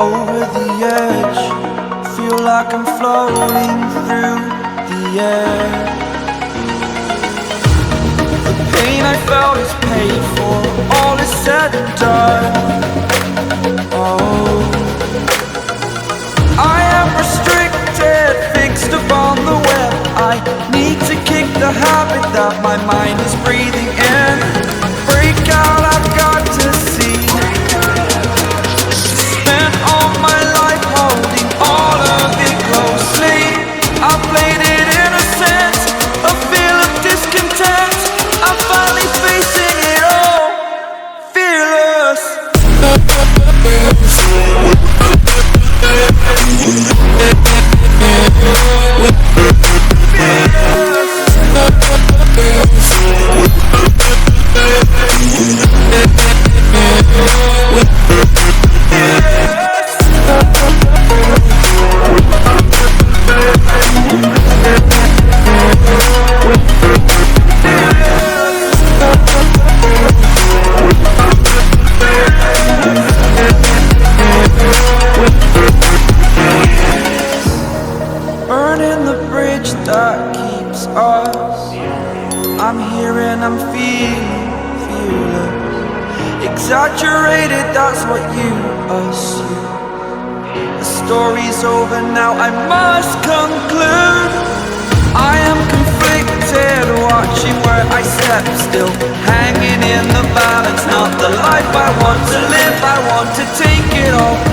over the edge. Feel like I'm floating through the air. The pain I felt is paid for, all is said and done. Oh, I am restricted, fixed upon the web. I need to kick the habit that my mind is breathing in. Break out, I've got to see. Spent all my life holding all of it closely. I played it innocent, a feel of discontent. I'm finally facing it all, fearless. Burning the bridge that keeps us. I'm here and I'm feeling fearless. Exaggerated, that's what you assume. The story's over now, I must conclude. I am conflicted, watching where I step still, hanging in the balance. Not the life I want to live, I want to take it all.